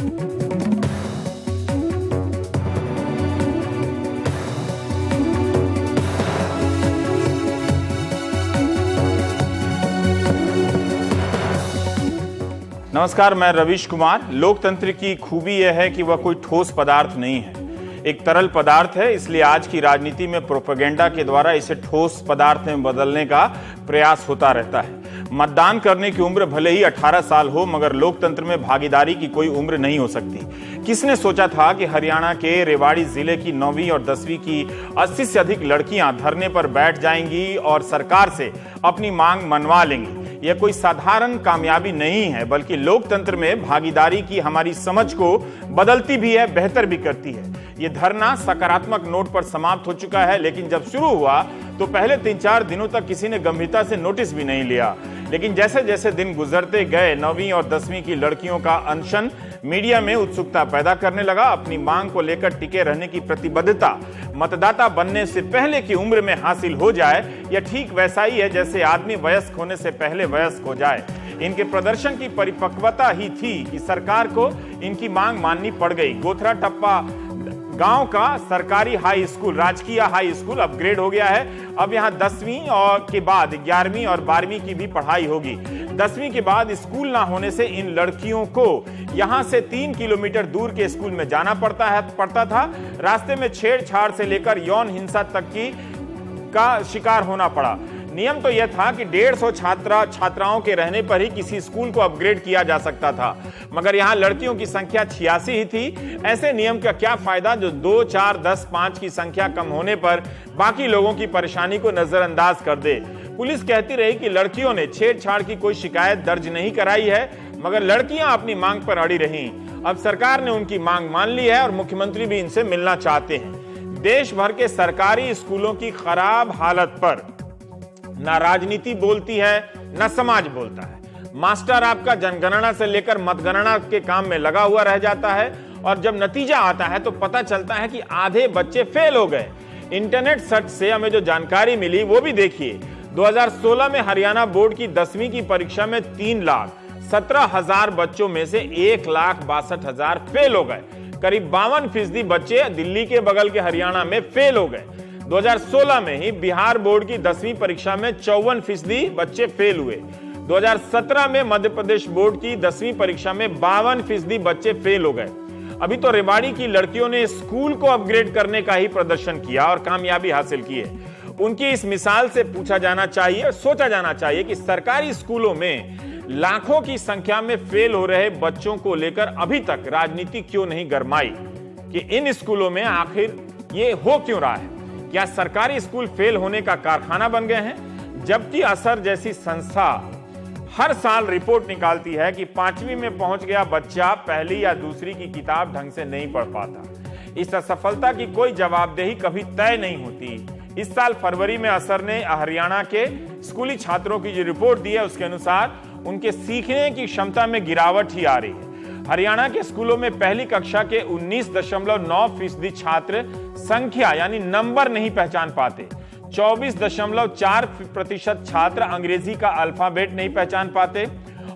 नमस्कार, मैं रवीश कुमार। लोकतंत्र की खूबी यह है कि वह कोई ठोस पदार्थ नहीं है, एक तरल पदार्थ है। इसलिए आज की राजनीति में प्रोपेगेंडा के द्वारा इसे ठोस पदार्थ में बदलने का प्रयास होता रहता है। मतदान करने की उम्र भले ही 18 साल हो, मगर लोकतंत्र में भागीदारी की कोई उम्र नहीं हो सकती। किसने सोचा था कि हरियाणा के रेवाड़ी जिले की 9वीं और 10वीं की 80 से अधिक लड़कियां धरने पर बैठ जाएंगी और सरकार से अपनी मांग मनवा लेंगी। यह कोई साधारण कामयाबी नहीं है, बल्कि लोकतंत्र में भागीदारी की हमारी समझ को बदलती भी है, बेहतर भी करती है। यह धरना सकारात्मक नोट पर समाप्त हो चुका है, लेकिन जब शुरू हुआ तो पहले 3-4 दिनों तक किसी ने गंभीरता से नोटिस भी नहीं लिया। लेकिन जैसे जैसे दिन गुजरते गए, 9वीं और 10वीं की लड़कियों का अनशन मीडिया में उत्सुकता पैदा करने लगा। अपनी मांग को लेकर टिके रहने की प्रतिबद्धता मतदाता बनने से पहले की उम्र में हासिल हो जाए, यह ठीक वैसा ही है जैसे आदमी वयस्क होने से पहले वयस्क हो जाए। इनके प्रदर्शन की परिपक्वता ही थी कि सरकार को इनकी मांग माननी पड़ गई। गोथरा टप्पा गांव का सरकारी हाई स्कूल, राजकीय हाई स्कूल अपग्रेड हो गया है। अब यहां 10वीं और के बाद 11वीं और 12वीं की भी पढ़ाई होगी। 10वीं के बाद स्कूल ना होने से इन लड़कियों को यहां से 3 किलोमीटर दूर के स्कूल में जाना पड़ता था। रास्ते में छेड़छाड़ से लेकर यौन हिंसा तक का शिकार होना पड़ा। नियम तो यह था कि 150 छात्राओं के रहने पर ही किसी स्कूल को अपग्रेड किया जा सकता था, मगर यहां लड़कियों की संख्या 86 ही थी। ऐसे नियम का क्या फायदा जो 2, 4, 10, 5 की संख्या कम होने पर बाकी लोगों की परेशानी को नजरअंदाज कर दे। पुलिस कहती रही कि लड़कियों ने छेड़छाड़ की कोई शिकायत दर्ज नहीं कराई है, मगर लड़कियां अपनी मांग पर अड़ी रहीं। अब सरकार ने उनकी मांग मान ली है और मुख्यमंत्री भी इनसे मिलना चाहते हैं। देश भर के सरकारी स्कूलों की खराब हालत पर ना राजनीति बोलती है, ना समाज बोलता है। मास्टर आपका जनगणना से लेकर मतगणना के काम में लगा हुआ रह जाता है, और जब नतीजा आता है तो पता चलता है कि आधे बच्चे फेल हो गए। इंटरनेट सर्च से हमें जो जानकारी मिली वो भी देखिए। 2016 में हरियाणा बोर्ड की 10वीं की परीक्षा में 3,17,000 बच्चों में से 1,62,000 फेल हो गए। करीब 52% बच्चे दिल्ली के बगल के हरियाणा में फेल हो गए। 2016 में ही बिहार बोर्ड की 10वीं परीक्षा में 54% बच्चे फेल हुए। 2017 में मध्य प्रदेश बोर्ड की 10वीं परीक्षा में 52% बच्चे फेल हो गए। अभी तो रेवाड़ी की लड़कियों ने स्कूल को अपग्रेड करने का ही प्रदर्शन किया और कामयाबी हासिल की है। उनकी इस मिसाल से पूछा जाना चाहिए और सोचा जाना चाहिए कि सरकारी स्कूलों में लाखों की संख्या में फेल हो रहे बच्चों को लेकर अभी तक राजनीति क्यों नहीं गरमाई, कि इन स्कूलों में आखिर ये हो क्यों रहा है। क्या सरकारी स्कूल फेल होने का कारखाना बन गए हैं? जबकि असर जैसी संस्था हर साल रिपोर्ट निकालती है कि 5वीं में पहुंच गया बच्चा पहली या दूसरी की किताब ढंग से नहीं पढ़ पाता। इस असफलता की कोई जवाबदेही कभी तय नहीं होती। इस साल फरवरी में असर ने हरियाणा के स्कूली छात्रों की जो रिपोर्ट दी है उसके अनुसार उनके सीखने की क्षमता में गिरावट ही आ रही है। हरियाणा के स्कूलों में पहली कक्षा के 19.9% छात्र संख्या यानी नंबर नहीं पहचान पाते। 24.4% छात्र अंग्रेजी का अल्फाबेट नहीं पहचान पाते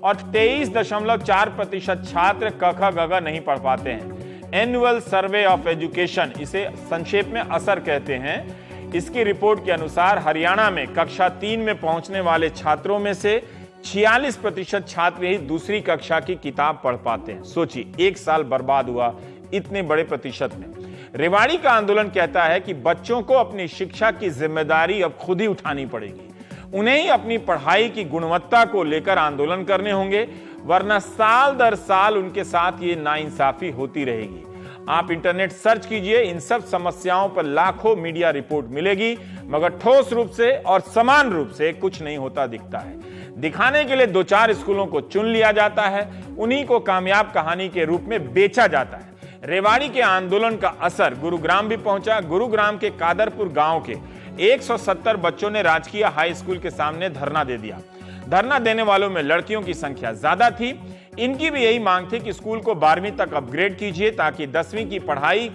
और 23.4% छात्र क ख ग घ नहीं पढ़ पाते हैं। एनुअल सर्वे ऑफ एजुकेशन, इसे संक्षेप में असर कहते हैं, इसकी रिपोर्ट के अनुसार हरियाणा में कक्षा 3 में पहुंचने वाले छात्रों में से 46% छात्र ही दूसरी कक्षा की किताब पढ़ पाते हैं। सोचिए, 1 साल बर्बाद हुआ इतने बड़े प्रतिशत में। रेवाड़ी का आंदोलन कहता है कि बच्चों को अपनी शिक्षा की जिम्मेदारी अब खुद ही उठानी पड़ेगी। उन्हें ही अपनी पढ़ाई की गुणवत्ता को लेकर आंदोलन करने होंगे, वरना साल दर साल उनके साथ ये नाइंसाफी होती रहेगी। आप इंटरनेट सर्च कीजिए, इन सब समस्याओं पर लाखों मीडिया रिपोर्ट मिलेगी, मगर ठोस रूप से और समान रूप से कुछ नहीं होता दिखता है। दिखाने के लिए 2-4 स्कूलों को चुन लिया जाता है, उन्हीं को कामयाब कहानी के रूप में बेचा जाता है। रेवाड़ी के आंदोलन का असर गुरुग्राम भी पहुंचा। गुरुग्राम के कादरपुर गांव के 170 बच्चों ने राजकीय हाई स्कूल के सामने धरना दे दिया। धरना देने वालों में लड़कियों की संख्या ज्यादा थी। इनकी भी यही मांग थी कि स्कूल को 12वीं तक अपग्रेड कीजिए ताकि 10वीं की पढ़ाई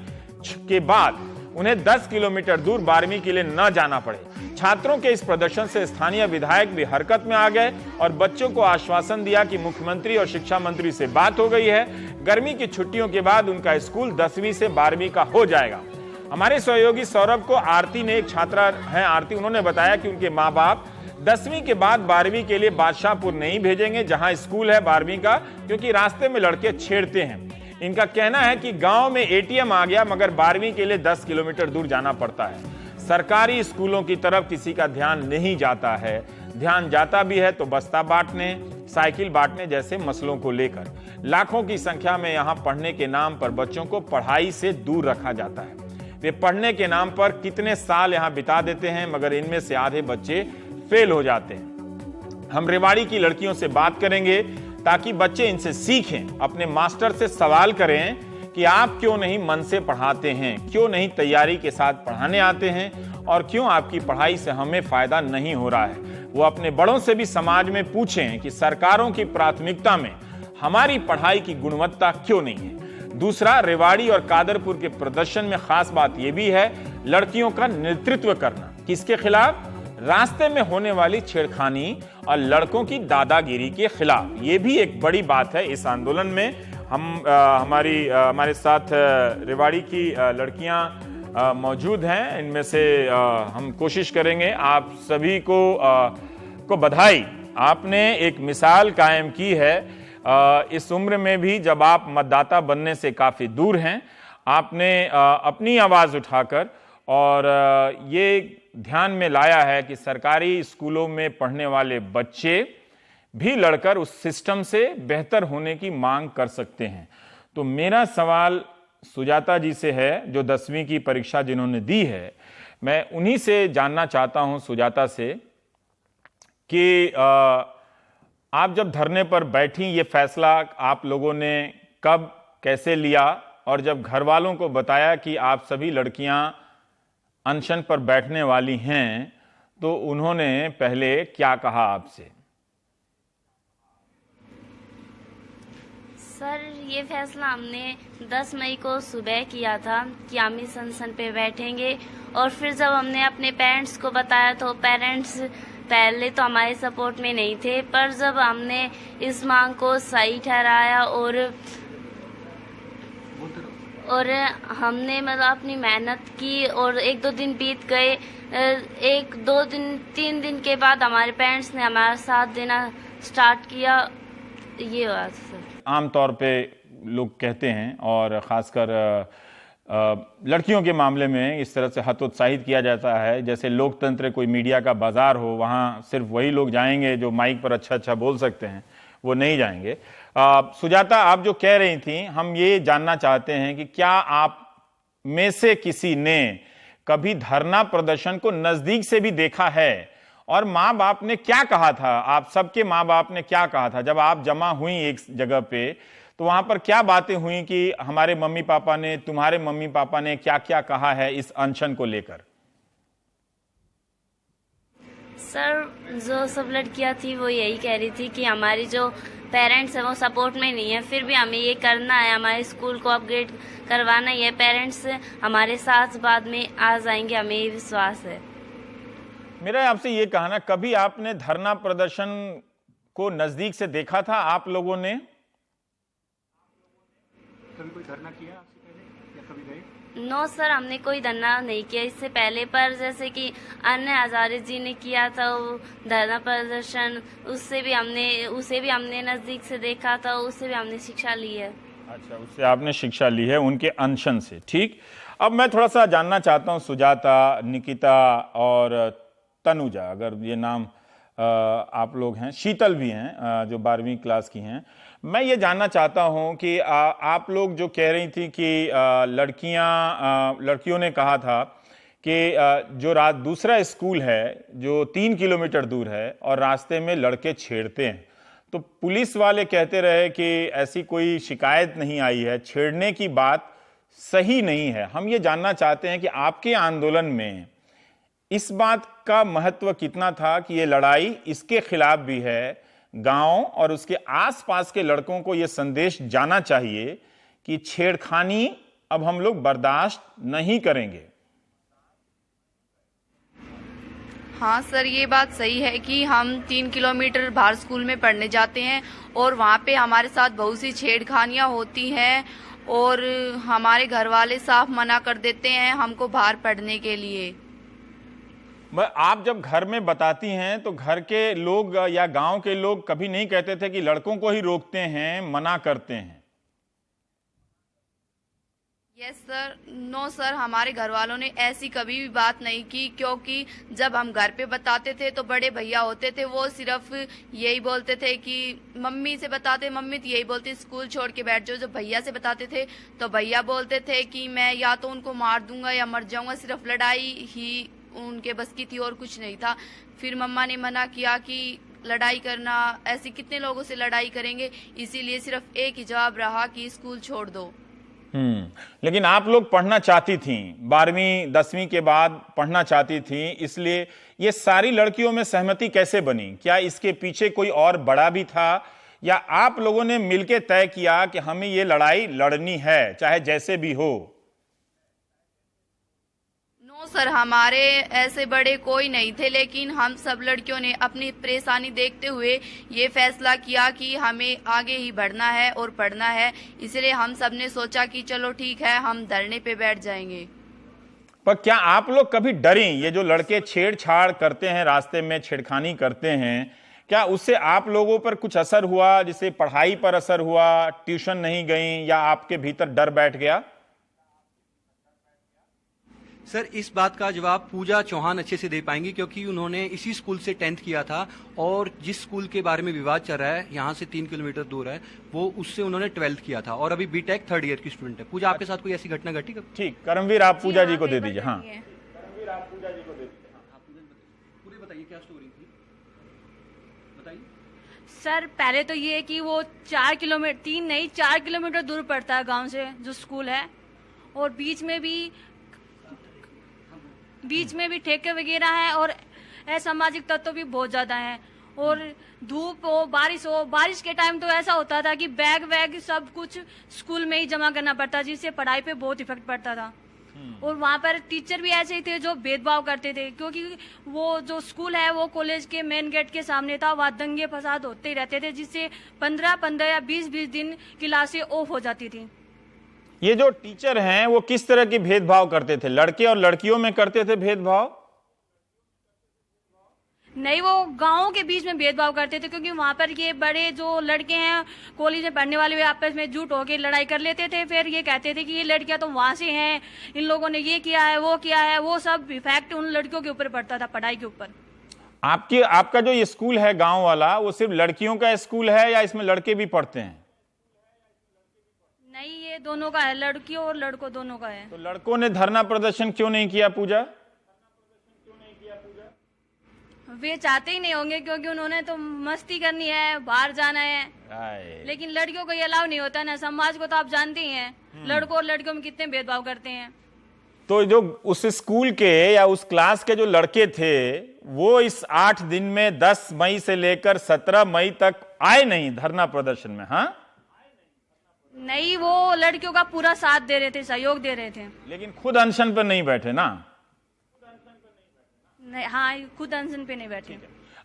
के बाद उन्हें 10 किलोमीटर दूर 12वीं के लिए न जाना पड़े। छात्रों के इस प्रदर्शन से स्थानीय विधायक भी हरकत में आ गए और बच्चों को आश्वासन दिया कि मुख्यमंत्री और शिक्षा मंत्री से बात हो गई है, गर्मी की छुट्टियों के बाद उनका स्कूल 10वीं से 12वीं का हो जाएगा। हमारे सहयोगी सौरभ को आरती ने, एक छात्रा है आरती, उन्होंने बताया कि उनके माँ बाप 10वीं के बाद 12वीं के लिए बादशाहपुर नहीं भेजेंगे जहां स्कूल है 12वीं का, क्योंकि रास्ते में लड़के छेड़ते हैं। इनका कहना है कि गांव में एटीएम आ गया मगर 12वीं के लिए 10 किलोमीटर दूर जाना पड़ता है। सरकारी स्कूलों की तरफ किसी का ध्यान नहीं जाता है, ध्यान जाता भी है तो बस्ता बांटने, साइकिल बांटने जैसे मसलों को लेकर। लाखों की संख्या में यहां पढ़ने के नाम पर बच्चों को पढ़ाई से दूर रखा जाता है। वे पढ़ने के नाम पर कितने साल यहां बिता देते हैं मगर इनमें से आधे बच्चे फेल हो जाते हैं। हम रेवाड़ी की लड़कियों से बात करेंगे ताकि बच्चे इनसे सीखें, अपने मास्टर से सवाल करें कि आप क्यों नहीं मन से पढ़ाते हैं, क्यों नहीं तैयारी के साथ पढ़ाने आते हैं और क्यों आपकी पढ़ाई से हमें फायदा नहीं हो रहा है। वो अपने बड़ों से भी समाज में पूछें कि सरकारों की प्राथमिकता में हमारी पढ़ाई की गुणवत्ता क्यों नहीं है। दूसरा, रेवाड़ी और कादरपुर के प्रदर्शन में खास बात यह भी है लड़कियों का नेतृत्व करना। किसके खिलाफ? रास्ते में होने वाली छेड़खानी और लड़कों की दादागिरी के खिलाफ। ये भी एक बड़ी बात है इस आंदोलन में। हमारे साथ रेवाड़ी की लड़कियां मौजूद हैं, इनमें से हम कोशिश करेंगे। आप सभी को बधाई, आपने एक मिसाल कायम की है। इस उम्र में भी जब आप मतदाता बनने से काफी दूर हैं, आपने अपनी आवाज उठाकर और ये ध्यान में लाया है कि सरकारी स्कूलों में पढ़ने वाले बच्चे भी लड़कर उस सिस्टम से बेहतर होने की मांग कर सकते हैं। तो मेरा सवाल सुजाता जी से है, जो 10वीं की परीक्षा जिन्होंने दी है। मैं उन्हीं से जानना चाहता हूं, सुजाता से, कि आप जब धरने पर बैठी, ये फैसला आप लोगों ने कब कैसे लिया, और जब घर वालों को बताया कि आप सभी लड़कियां अनशन पर बैठने वाली हैं, तो उन्होंने पहले क्या कहा आपसे? सर, ये फैसला हमने 10 मई को सुबह किया था कि हम इस अनशन पे बैठेंगे। और फिर जब हमने अपने पेरेंट्स को बताया तो पेरेंट्स पहले तो हमारे सपोर्ट में नहीं थे, पर जब हमने इस मांग को सही ठहराया और हमने मतलब अपनी मेहनत की और 1-2 दिन बीत गए। 3 दिन के बाद हमारे पेरेंट्स ने हमारा साथ देना स्टार्ट किया। ये बात सर। आमतौर पे लोग कहते हैं, और खासकर लड़कियों के मामले में इस तरह से हतोत्साहित किया जाता है जैसे लोकतंत्र कोई मीडिया का बाजार हो, वहाँ सिर्फ वही लोग जाएंगे जो माइक पर अच्छा बोल सकते हैं, वो नहीं जाएंगे। सुजाता, आप जो कह रही थी, हम ये जानना चाहते हैं कि क्या आप में से किसी ने कभी धरना प्रदर्शन को नजदीक से भी देखा है, और माँ बाप ने क्या कहा था? आप सबके माँ बाप ने क्या कहा था जब आप जमा हुई एक जगह पे? तो वहां पर क्या बातें हुई कि हमारे मम्मी पापा ने, तुम्हारे मम्मी पापा ने क्या क्या कहा है इस अनशन को लेकर? सर, जो सब लड़कियां थी वो यही कह रही थी कि हमारी जो पेरेंट्स है वो सपोर्ट में नहीं है, फिर भी हमें ये करना है, हमारे स्कूल को अपग्रेड करवाना है। पेरेंट्स हमारे साथ बाद में आ जाएंगे, हमें ये विश्वास है। मेरा आपसे ये कहना, कभी आपने धरना प्रदर्शन को नजदीक से देखा था? आप लोगों ने कभी कोई धरना किया आपसे पहले या कभी गए? नो सर, हमने कोई धरना नहीं किया इससे पहले, पर जैसे कि अन्ना हजारे जी ने किया था वो धरना प्रदर्शन, उसे भी हमने नजदीक से देखा था, उससे भी हमने शिक्षा ली है। अच्छा, उससे आपने शिक्षा ली है, उनके अनशन से। ठीक, अब मैं थोड़ा सा जानना चाहता हूं, सुजाता, निकिता और तनुजा, अगर ये नाम आप लोग हैं, शीतल भी हैं जो 12वीं क्लास की हैं, मैं ये जानना चाहता हूं कि आप लोग जो कह रही थी कि लड़कियों ने कहा था कि जो दूसरा स्कूल है जो 3 किलोमीटर दूर है और रास्ते में लड़के छेड़ते हैं, तो पुलिस वाले कहते रहे कि ऐसी कोई शिकायत नहीं आई है, छेड़ने की बात सही नहीं है। हम ये जानना चाहते हैं कि आपके आंदोलन में इस बात का महत्व कितना था कि ये लड़ाई इसके खिलाफ भी है, गांव और उसके आसपास के लड़कों को यह संदेश जाना चाहिए कि छेड़खानी अब हम लोग बर्दाश्त नहीं करेंगे। हाँ सर, ये बात सही है कि हम 3 किलोमीटर बाहर स्कूल में पढ़ने जाते हैं और वहाँ पे हमारे साथ बहुत सी छेड़खानियाँ होती हैं और हमारे घर वाले साफ मना कर देते हैं हमको बाहर पढ़ने के लिए। आप जब घर में बताती हैं तो घर के लोग या गांव के लोग कभी नहीं कहते थे कि लड़कों को ही रोकते हैं, मना करते हैं? यस सर, नो सर, हमारे घर वालों ने ऐसी कभी भी बात नहीं की, क्योंकि जब हम घर पे बताते थे तो बड़े भैया होते थे, वो सिर्फ यही बोलते थे कि मम्मी से बताते, मम्मी तो यही बोलती स्कूल छोड़ के बैठ जाओ। जब भैया से बताते थे तो भैया बोलते थे कि मैं या तो उनको मार दूंगा या मर जाऊंगा, सिर्फ लड़ाई ही उनके बस की थी और कुछ नहीं था। फिर मम्मा ने मना किया कि लड़ाई करना, ऐसे कितने लोगों से लड़ाई करेंगे, इसीलिए सिर्फ एक ही जवाब रहा कि स्कूल छोड़ दो। लेकिन आप लोग पढ़ना चाहती थी, 12वीं 10वीं के बाद पढ़ना चाहती थी, इसलिए ये सारी लड़कियों में सहमति कैसे बनी? क्या इसके पीछे कोई और बड़ा भी था या आप लोगों ने मिलकर तय किया कि हमें ये लड़ाई लड़नी है चाहे जैसे भी हो? नो सर, हमारे ऐसे बड़े कोई नहीं थे, लेकिन हम सब लड़कियों ने अपनी परेशानी देखते हुए ये फैसला किया कि हमें आगे ही बढ़ना है और पढ़ना है। इसलिए हम सब ने सोचा कि चलो ठीक है, हम धरने पे बैठ जाएंगे। पर क्या आप लोग कभी डरी? ये जो लड़के छेड़छाड़ करते हैं, रास्ते में छेड़खानी करते हैं, क्या उससे आप लोगों पर कुछ असर हुआ? जिससे पढ़ाई पर असर हुआ, ट्यूशन नहीं गई या आपके भीतर डर बैठ गया? सर, इस बात का जवाब पूजा चौहान अच्छे से दे पाएंगी, क्योंकि उन्होंने इसी स्कूल से 10th किया था और जिस स्कूल के बारे में विवाद चल रहा है, यहाँ से 3 किलोमीटर दूर है, वो उससे उन्होंने 12th किया था और अभी बीटेक 3rd ईयर की स्टूडेंट है। पूजा, आपके साथ कोई ऐसी घटना घटी? ठीक, करमवीर आप पूजा जी को दे दीजिए। हाँ, करमवीर आप पूजा जी को दे दीजिए। पूरे बताइए क्या स्टोरी थी, बताइए। सर, पहले तो ये है कि वो 4 किलोमीटर, 3 नहीं 4 किलोमीटर दूर पड़ता है गांव से जो स्कूल है, और बीच में भी ठेके वगैरह है और असामाजिक तत्व भी बहुत ज्यादा हैं। और धूप हो, बारिश के टाइम तो ऐसा होता था कि बैग वैग सब कुछ स्कूल में ही जमा करना पड़ता, जिससे पढ़ाई पे बहुत इफेक्ट पड़ता था। और वहाँ पर टीचर भी ऐसे ही थे जो भेदभाव करते थे, क्योंकि वो जो स्कूल है वो कॉलेज के मेन गेट के सामने था। वहाँ दंगे फसाद होते ही रहते थे, जिससे 15 या 20 दिन क्लासें ऑफ हो जाती थी। ये जो टीचर हैं वो किस तरह की भेदभाव करते थे? लड़के और लड़कियों में करते थे भेदभाव? नहीं, वो गांवों के बीच में भेदभाव करते थे, क्योंकि वहां पर ये बड़े जो लड़के हैं कॉलेज में पढ़ने वाले, वे आपस में जुट होकर लड़ाई कर लेते थे। फिर ये कहते थे कि ये लड़कियां तो वहां से हैं, इन लोगों ने ये किया है, वो किया है। वो सब इफेक्ट उन लड़कियों के ऊपर पड़ता था, पढ़ाई के ऊपर। आपका जो ये स्कूल है गांव वाला, वो सिर्फ लड़कियों का स्कूल है या इसमें लड़के भी पढ़ते हैं? नहीं, ये दोनों का है, लड़कियों और लड़कों दोनों का है। तो लड़कों ने धरना प्रदर्शन क्यों नहीं किया पूजा? वे चाहते ही नहीं होंगे, क्योंकि उन्होंने तो मस्ती करनी है, बाहर जाना है। लेकिन लड़कियों को ये अलाउ नहीं होता ना, समाज को तो आप जानते ही हैं लड़कों और लड़कियों में कितने भेदभाव करते हैं। तो जो उस स्कूल के या उस क्लास के जो लड़के थे, वो इस 8 दिन में 10 मई से लेकर 17 मई तक आए नहीं धरना प्रदर्शन में? हाँ, नहीं, वो लड़कियों का पूरा साथ दे रहे थे, सहयोग दे रहे थे, लेकिन खुद अनशन पर नहीं बैठे ना? नहीं, हाँ, खुद अनशन पे नहीं बैठे।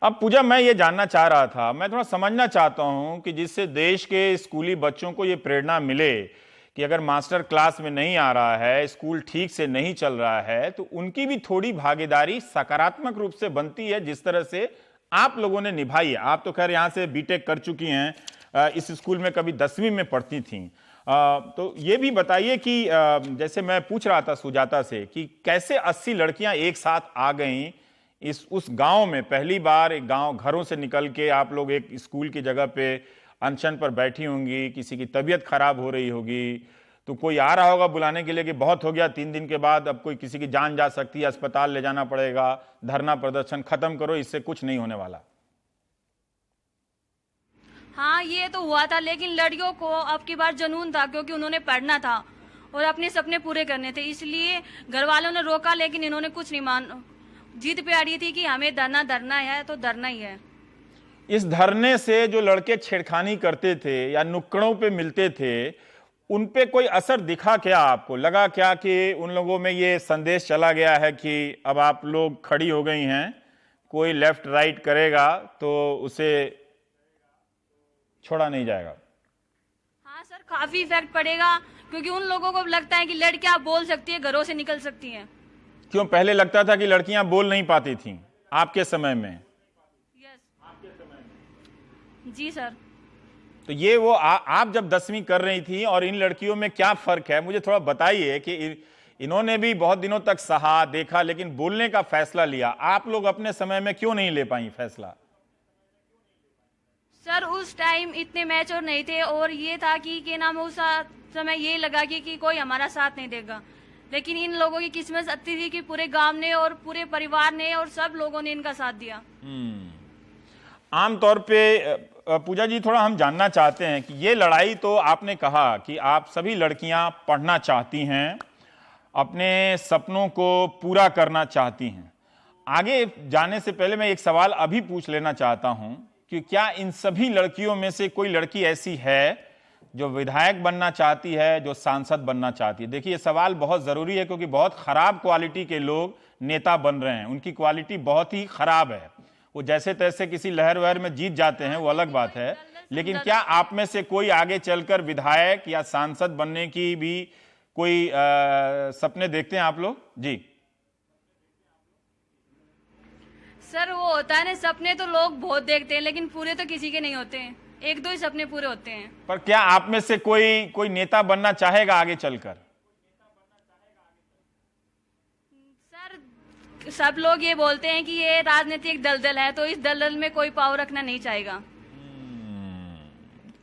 अब पूजा, मैं ये जानना चाह रहा था, मैं थोड़ा समझना चाहता हूं कि जिससे देश के स्कूली बच्चों को ये प्रेरणा मिले कि अगर मास्टर क्लास में नहीं आ रहा है, स्कूल ठीक से नहीं चल रहा है, तो उनकी भी थोड़ी भागीदारी सकारात्मक रूप से बनती है, जिस तरह से आप लोगों ने निभाई है। आप तो खैर यहां से बीटेक कर चुकी हैं, इस स्कूल में कभी 10वीं में पढ़ती थीं, तो ये भी बताइए कि जैसे मैं पूछ रहा था सुजाता से कि कैसे 80 लड़कियां एक साथ आ गईं उस गांव में। पहली बार एक गांव घरों से निकल के आप लोग एक स्कूल की जगह पे अनशन पर बैठी होंगी, किसी की तबीयत खराब हो रही होगी, तो कोई आ रहा होगा बुलाने के लिए कि बहुत हो गया, 3 दिन के बाद अब कोई किसी की जान जा सकती है, अस्पताल ले जाना पड़ेगा, धरना प्रदर्शन खत्म करो, इससे कुछ नहीं होने वाला। हाँ, ये तो हुआ था, लेकिन लड़कियों को अब की बार जुनून था, क्योंकि उन्होंने पढ़ना था और अपने सपने पूरे करने थे, इसलिए घर वालों ने रोका, लेकिन इन्होंने कुछ नहीं मान। जीत पे अड़ी थी कि हमें धरना है तो धरना ही है। इस धरने से जो लड़के छेड़खानी करते थे या नुक्कड़ों पे मिलते थे, उन पे कोई असर दिखा क्या? आपको लगा क्या कि उन लोगों में ये संदेश चला गया है कि अब आप लोग खड़ी हो गई हैं, कोई लेफ्ट राइट करेगा तो उसे छोड़ा नहीं जाएगा। हाँ सर, काफी इफेक्ट पड़ेगा, क्योंकि उन लोगों को लगता है कि लड़कियां बोल सकती है, घरों से निकल सकती हैं। क्यों पहले लगता था कि लड़कियां बोल नहीं पाती थीं आपके समय में? जी सर। तो ये वो आप जब 10वीं कर रही थी और इन लड़कियों में क्या फर्क है, मुझे थोड़ा बताइए कि इन्होंने भी बहुत दिनों तक सहा देखा लेकिन बोलने का फैसला लिया, आप लोग अपने समय में क्यों नहीं ले पाई फैसला? सर उस टाइम इतने मैच्योर नहीं थे, और ये था कि नाम उस समय ये लगा कि कोई हमारा साथ नहीं देगा, लेकिन इन लोगों की किस्मत अच्छी थी कि पूरे गांव ने और पूरे परिवार ने और सब लोगों ने इनका साथ दिया। आमतौर पे पूजा जी, थोड़ा हम जानना चाहते हैं कि ये लड़ाई, तो आपने कहा कि आप सभी लड़कियां पढ़ना चाहती हैं, अपने सपनों को पूरा करना चाहती हैं। आगे जाने से पहले मैं एक सवाल अभी पूछ लेना चाहता हूं कि क्या इन सभी लड़कियों में से कोई लड़की ऐसी है जो विधायक बनना चाहती है, जो सांसद बनना चाहती है? देखिए, ये सवाल बहुत जरूरी है क्योंकि बहुत खराब क्वालिटी के लोग नेता बन रहे हैं, उनकी क्वालिटी बहुत ही खराब है। वो जैसे तैसे किसी लहर वहर में जीत जाते हैं, वो अलग बात है, लेकिन क्या आप में से कोई आगे चलकर विधायक या सांसद बनने की भी कोई सपने देखते हैं आप लोग? जी सर, वो होता है ना, सपने तो लोग बहुत देखते हैं लेकिन पूरे तो किसी के नहीं होते हैं, एक दो ही सपने पूरे होते हैं। पर क्या आप में से कोई नेता बनना चाहेगा आगे चलकर? सर, सब लोग ये बोलते हैं कि ये राजनीतिक दलदल है, तो इस दलदल में कोई पावर रखना नहीं चाहेगा।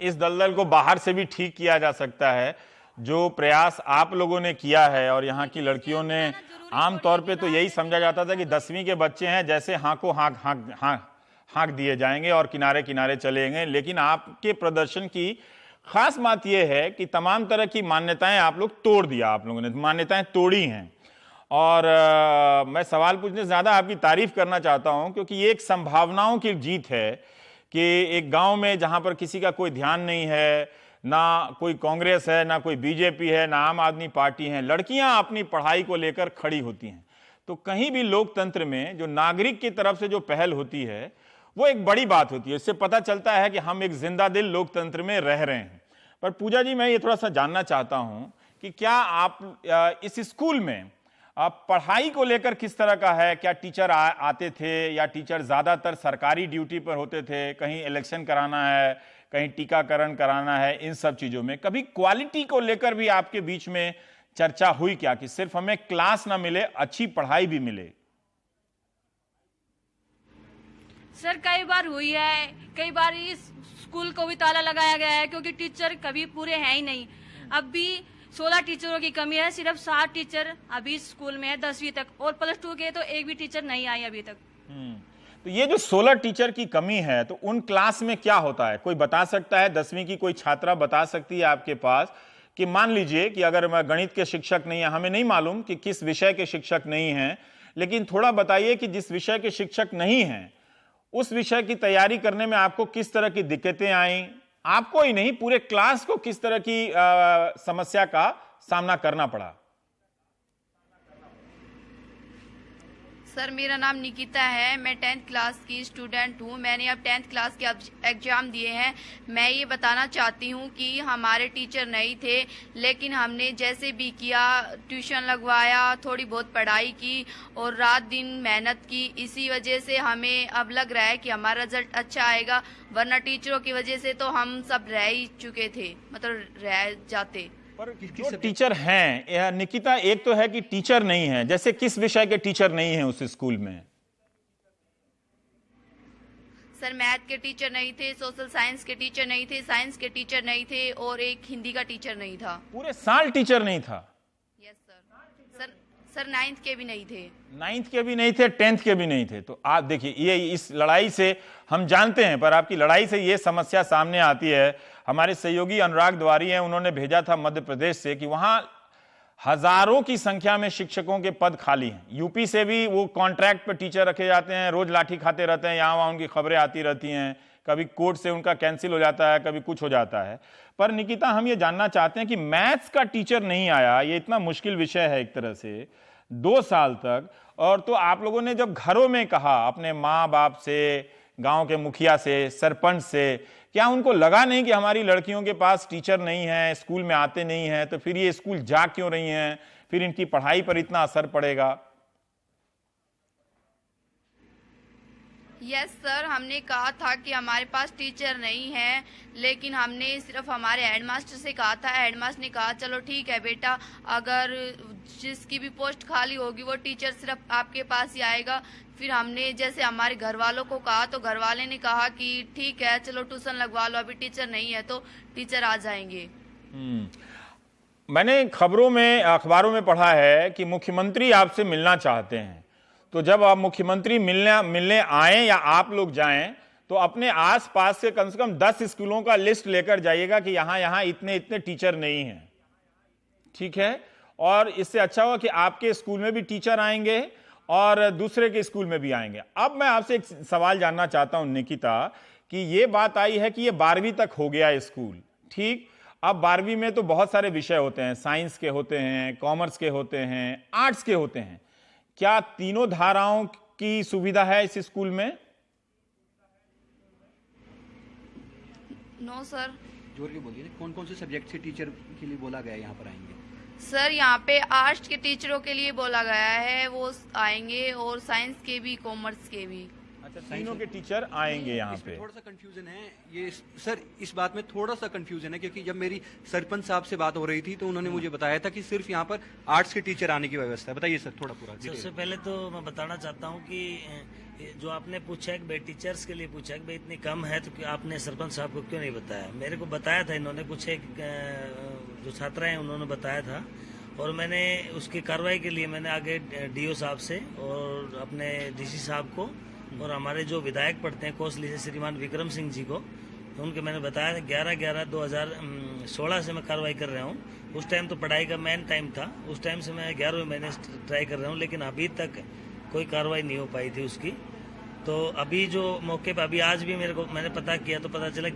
इस दलदल को बाहर से भी ठीक किया जा सकता है, जो प्रयास आप लोगों ने किया है और यहाँ की लड़कियों ने। आमतौर पे तो यही समझा जाता था कि 10वीं के बच्चे हैं, जैसे हाँको हाँक दिए जाएंगे और किनारे किनारे चलेंगे, लेकिन आपके प्रदर्शन की खास बात यह है कि तमाम तरह की मान्यताएं आप लोग तोड़ दिया, आप लोगों ने मान्यताएं तोड़ी हैं। और मैं सवाल पूछने से ज्यादा आपकी तारीफ करना चाहता हूं, क्योंकि ये एक संभावनाओं की जीत है कि एक गांव में जहां पर किसी का कोई ध्यान नहीं है, ना कोई कांग्रेस है, ना कोई बीजेपी है, ना आम आदमी पार्टी है, लड़कियां अपनी पढ़ाई को लेकर खड़ी होती हैं। तो कहीं भी लोकतंत्र में जो नागरिक की तरफ से जो पहल होती है वो एक बड़ी बात होती है। इससे पता चलता है कि हम एक जिंदा दिल लोकतंत्र में रह रहे हैं। पर पूजा जी, मैं ये थोड़ा सा जानना चाहता हूं कि क्या आप इस स्कूल में पढ़ाई को लेकर किस तरह का है? क्या टीचर आते थे, या टीचर ज्यादातर सरकारी ड्यूटी पर होते थे, कहीं इलेक्शन कराना है, कहीं टीकाकरण कराना है, इन सब चीजों में कभी क्वालिटी को लेकर भी आपके बीच में चर्चा हुई क्या, कि सिर्फ हमें क्लास ना मिले, अच्छी पढ़ाई भी मिले? सर, कई बार हुई है, कई बार इस स्कूल को भी ताला लगाया गया है क्योंकि टीचर कभी पूरे हैं ही नहीं। अब भी 16 टीचरों की कमी है, सिर्फ 7 टीचर अभी स्कूल में है 10वीं तक, और +2 के तो एक भी टीचर नहीं आई अभी तक। तो ये जो 16 टीचर की कमी है, तो उन क्लास में क्या होता है? कोई बता सकता है? 10वीं की कोई छात्रा बता सकती है आपके पास कि मान लीजिए कि अगर मैं गणित के शिक्षक नहीं है, हमें नहीं मालूम कि किस विषय के शिक्षक नहीं हैं, लेकिन थोड़ा बताइए कि जिस विषय के शिक्षक नहीं हैं उस विषय की तैयारी करने में आपको किस तरह की दिक्कतें आई? आपको ही नहीं, पूरे क्लास को किस तरह की समस्या का सामना करना पड़ा? सर, मेरा नाम निकिता है, मैं 10th क्लास की स्टूडेंट हूँ। मैंने अब 10th क्लास के एग्जाम दिए हैं। मैं ये बताना चाहती हूँ कि हमारे टीचर नहीं थे, लेकिन हमने जैसे भी किया, ट्यूशन लगवाया, थोड़ी बहुत पढ़ाई की और रात दिन मेहनत की। इसी वजह से हमें अब लग रहा है कि हमारा रिजल्ट अच्छा आएगा, वरना टीचरों की वजह से तो हम सब रह ही चुके थे, मतलब रह जाते। पर जो टीचर हैं निकिता, एक तो है कि टीचर नहीं है, जैसे किस विषय के टीचर नहीं है उस स्कूल में? सर, मैथ के टीचर नहीं थे, सोशल साइंस के टीचर नहीं थे, साइंस के टीचर नहीं थे और एक हिंदी का टीचर नहीं था। पूरे साल टीचर नहीं था? Yes sir. सर 9th के भी नहीं थे। 9th के भी नहीं थे, 10th के भी नहीं थे। तो आप देखिए, ये इस लड़ाई से हम जानते हैं, पर आपकी लड़ाई से ये समस्या सामने आती है। हमारे सहयोगी अनुराग द्वारी हैं, उन्होंने भेजा था मध्य प्रदेश से कि वहां हजारों की संख्या में शिक्षकों के पद खाली हैं। यूपी से भी वो कॉन्ट्रैक्ट पर टीचर रखे जाते हैं, रोज लाठी खाते रहते हैं, यहाँ वहाँ उनकी खबरें आती रहती हैं, कभी कोर्ट से उनका कैंसिल हो जाता है, कभी कुछ हो जाता है। पर निकिता, हम ये जानना चाहते हैं कि मैथ्स का टीचर नहीं आया, ये इतना मुश्किल विषय है एक तरह से, 2 साल तक। और तो आप लोगों ने जब घरों में कहा अपने माँ बाप से, गांव के मुखिया से, सरपंच से, क्या उनको लगा नहीं कि हमारी लड़कियों के पास टीचर नहीं है, स्कूल में आते नहीं हैं, तो फिर ये स्कूल जा क्यों रही हैं, फिर इनकी पढ़ाई पर इतना असर पड़ेगा? यस सर, हमने कहा था कि हमारे पास टीचर नहीं है, लेकिन हमने सिर्फ हमारे हेडमास्टर से कहा था। हेडमास्टर ने कहा चलो ठीक है बेटा, अगर जिसकी भी पोस्ट खाली होगी वो टीचर सिर्फ आपके पास ही आएगा। फिर हमने जैसे हमारे घर वालों को कहा तो घर वाले ने कहा कि ठीक है चलो ट्यूशन लगवा लो, अभी टीचर नहीं है तो टीचर आ जाएंगे। मैंने खबरों में, अखबारों में पढ़ा है कि मुख्यमंत्री आपसे मिलना चाहते हैं, तो जब आप मुख्यमंत्री मिलने आए या आप लोग जाएं तो अपने आसपास से कम 10 स्कूलों का लिस्ट लेकर जाइएगा कि यहां यहां इतने इतने टीचर नहीं हैं, ठीक है? और इससे अच्छा होगा कि आपके स्कूल में भी टीचर आएंगे और दूसरे के स्कूल में भी आएंगे। अब मैं आपसे एक सवाल जानना चाहता हूं निकिता, कि ये बात आई है कि ये 12वीं तक हो गया स्कूल, ठीक? अब 12वीं में तो बहुत सारे विषय होते हैं, साइंस के होते हैं, कॉमर्स के होते हैं, आर्ट्स के होते हैं। क्या तीनों धाराओं की सुविधा है इस स्कूल में? No sir. जोर के बोलिए, कौन कौन से सब्जेक्ट से टीचर के लिए बोला गया यहाँ पर आएंगे? सर यहाँ पे आर्ट्स के टीचरों के लिए बोला गया है, वो आएंगे, और साइंस के भी, कॉमर्स के भी। अच्छा, तीनों के टीचर आएंगे यहाँ पे। थोड़ा सा कंफ्यूजन है ये सर, इस बात में थोड़ा सा कंफ्यूजन है, क्योंकि जब मेरी सरपंच साहब से बात हो रही थी तो उन्होंने मुझे बताया था कि सिर्फ यहाँ पर आर्ट्स के टीचर आने की व्यवस्था है। बताइए सर थोड़ा पूरा। सबसे पहले तो मैं बताना चाहता हूँ कि जो आपने पूछा है कि भाई टीचर्स के लिए पूछा है कि भाई इतनी कम है, तो आपने सरपंच साहब को क्यों नहीं बताया? मेरे को बताया था इन्होंने, कुछ एक जो छात्र हैं उन्होंने बताया था, और मैंने उसकी कार्रवाई के लिए मैंने आगे डीओ साहब से और अपने डीसी साहब को और हमारे जो विधायक पढ़ते हैं कोसली से श्रीमान विक्रम सिंह जी को, तो उनके मैंने बताया 11/11/2016 से मैं कार्रवाई कर रहा हूँ। उस टाइम तो पढ़ाई का मेन टाइम था, उस टाइम से मैं 11वें महीने ट्राई कर रहा हूँ, लेकिन अभी तक कोई कार्रवाई नहीं हो पाई थी उसकी। तो अभी जो मौके पर अभी आज भी मैंने पता किया तो पता चला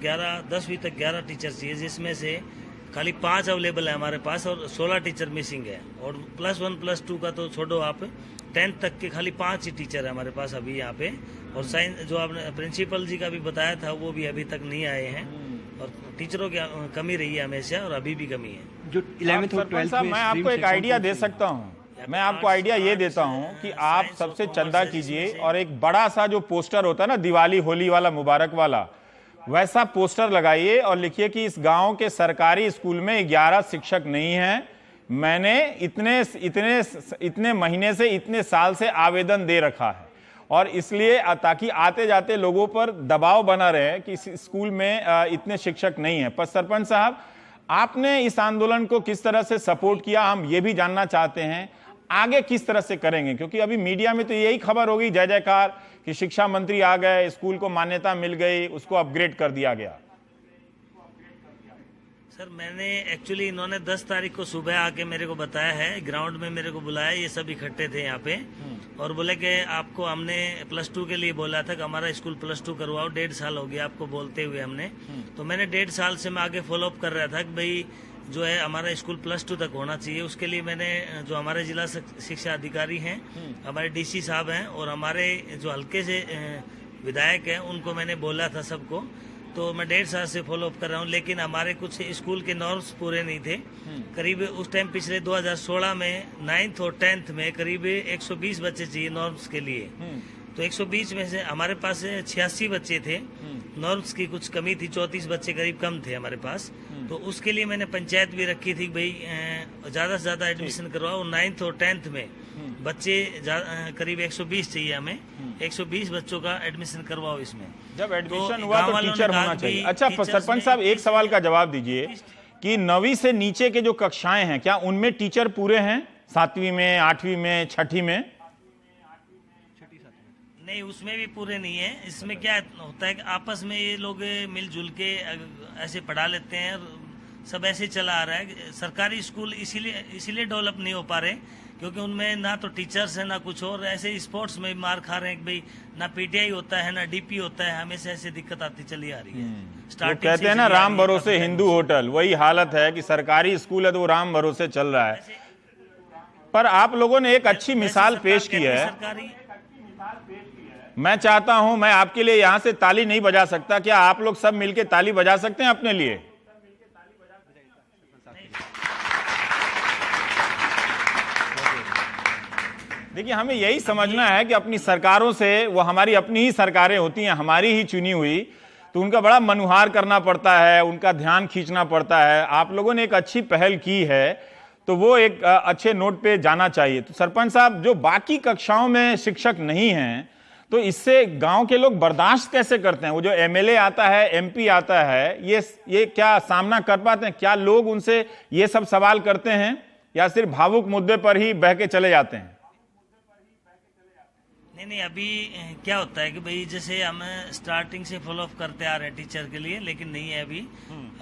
10वीं तक 11 टीचर चाहिए, जिसमें से खाली 5 अवेलेबल है हमारे पास और 16 टीचर मिसिंग है। और +1 +2 का तो छोड़ो आप, 10th तक के खाली 5 ही टीचर है हमारे पास अभी यहाँ पे। और साइंस जो आपने प्रिंसिपल जी का भी बताया था वो भी अभी तक नहीं आए हैं, और टीचरों की कमी रही है हमेशा और अभी भी कमी है। जो 11th और 12th में मैं आपको एक आइडिया दे सकता हूँ, मैं आपको आइडिया ये देता हूँ कि आप सबसे चंदा कीजिए और एक बड़ा सा जो पोस्टर होता है ना, दिवाली होली वाला, मुबारक वाला, वैसा पोस्टर लगाइए और लिखिए कि इस गांव के सरकारी स्कूल में 11 शिक्षक नहीं हैं, मैंने इतने महीने से, इतने साल से आवेदन दे रखा है, और इसलिए ताकि आते जाते लोगों पर दबाव बना रहे कि इस स्कूल में इतने शिक्षक नहीं है। पर सरपंच साहब, आपने इस आंदोलन को किस तरह से सपोर्ट किया, हम ये भी जानना चाहते हैं। आगे किस तरह से करेंगे, क्योंकि अभी मीडिया में तो यही खबर होगी जय जयकार कि शिक्षा मंत्री आ गए, स्कूल को मान्यता मिल गई, उसको अपग्रेड कर दिया गया। सर मैंने एक्चुअली, इन्होंने 10 तारीख को सुबह आके मेरे को बताया है, ग्राउंड में मेरे को बुलाया, ये सब इकट्ठे थे यहाँ पे, और बोले कि आपको हमने +2 के लिए बोला था कि हमारा स्कूल +2 करवाओ, 1.5 साल हो गया आपको बोलते हुए हमने। तो मैंने 1.5 साल से मैं आगे फॉलोअप कर रहा था कि भाई जो है हमारा स्कूल +2 तक होना चाहिए। उसके लिए मैंने जो हमारे जिला शिक्षा अधिकारी हैं, हमारे डीसी साहब हैं और हमारे जो हल्के से विधायक हैं, उनको मैंने बोला था सबको। तो मैं 1.5 साल से फॉलोअप कर रहा हूँ, लेकिन हमारे कुछ स्कूल के नॉर्म्स पूरे नहीं थे। करीब उस टाइम पिछले 2016 में 9th और 10th में करीब 120 बच्चे चाहिए नॉर्म्स के लिए। तो 120 में से हमारे पास 86 बच्चे थे, नॉर्म्स की कुछ कमी थी, 34 बच्चे करीब कम थे हमारे पास। तो उसके लिए मैंने पंचायत भी रखी थी भाई ज्यादा से ज्यादा एडमिशन करवाओ। 9th और 10th में बच्चे करीब 120 चाहिए हमें, 120 बच्चों का एडमिशन करवाओ इसमें। जब एडमिशन हुआ तो टीचर होना चाहिए। अच्छा सरपंच साहब, एक सवाल का जवाब दीजिए कि 9वीं से नीचे के जो कक्षाएं हैं, क्या उनमें टीचर पूरे हैं? 7वीं में, 8वीं में, 6ठी में? नहीं, उसमें भी पूरे नहीं है। इसमें क्या होता है कि आपस में ये लोग मिलजुल के ऐसे पढ़ा लेते हैं, सब ऐसे चला आ रहा है। सरकारी स्कूल इसीलिए डेवलप नहीं हो पा रहे क्योंकि उनमें ना तो टीचर्स है ना कुछ और। ऐसे स्पोर्ट्स में मार खा रहे हैं कि भाई ना पीटीआई होता है ना डीपी होता है, हमेशा ऐसे दिक्कत आती चली आ रही है। वो कहते हैं ना राम भरोसे हिंदू होटल, वही हालत है कि सरकारी स्कूल है तो वो राम भरोसे चल रहा है। पर आप लोगों ने एक अच्छी मिसाल पेश की है। मैं चाहता हूं, मैं आपके लिए यहां से ताली नहीं बजा सकता, क्या आप लोग सब मिलकर ताली बजा सकते हैं अपने लिए? देखिए, हमें यही समझना है कि अपनी सरकारों से, वो हमारी अपनी ही सरकारें होती हैं, हमारी ही चुनी हुई, तो उनका बड़ा मनुहार करना पड़ता है, उनका ध्यान खींचना पड़ता है। आप लोगों ने एक अच्छी पहल की है तो वो एक अच्छे नोट पे जाना चाहिए। तो सरपंच साहब, जो बाकी कक्षाओं में शिक्षक नहीं हैं, तो इससे गांव के लोग बर्दाश्त कैसे करते हैं? वो जो एमएलए आता है, एमपी आता है, ये क्या सामना कर पाते हैं? क्या लोग उनसे ये सब सवाल करते हैं या सिर्फ भावुक मुद्दे पर ही बह के चले जाते हैं? नहीं, अभी क्या होता है कि भाई जैसे हम स्टार्टिंग से फॉलो अप करते आ रहे हैं टीचर के लिए, लेकिन नहीं है अभी।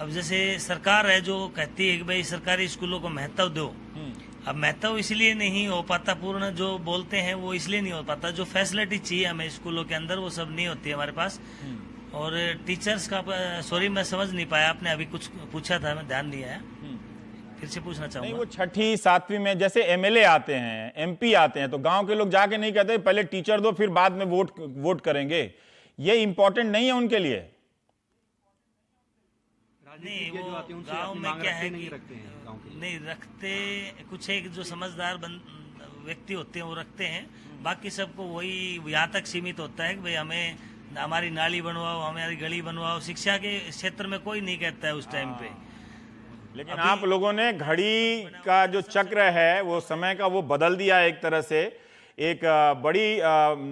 अब जैसे सरकार है जो कहती है कि भाई सरकारी स्कूलों को महत्व दो, अब महत्व इसलिए नहीं हो पाता पूर्ण, जो बोलते हैं वो इसलिए नहीं हो पाता, जो फैसिलिटी चाहिए हमें स्कूलों के अंदर वो सब नहीं होती है हमारे पास। और टीचर्स का, सॉरी मैं समझ नहीं पाया, आपने अभी कुछ पूछा था, मैं ध्यान नहीं आया, फिर से पूछना चाहूंगा। वो छठी सातवीं में जैसे एमएलए आते हैं, एमपी आते हैं, तो गांव के लोग जाके नहीं कहते पहले टीचर दो फिर बाद में वोट करेंगे, ये इंपॉर्टेंट नहीं है उनके लिए? नहीं, वो गांव में क्या है कि नहीं रखते, कुछ एक जो समझदार व्यक्ति होते हैं वो रखते हैं, बाकी सबको वही यहाँ तक सीमित होता है कि भाई हमें हमारी नाली बनवाओ, हमारी गली बनवाओ। शिक्षा के क्षेत्र में कोई नहीं कहता है उस टाइम पे। लेकिन आप लोगों ने घड़ी का जो चक्र है, वो समय का, वो बदल दिया एक तरह से। एक बड़ी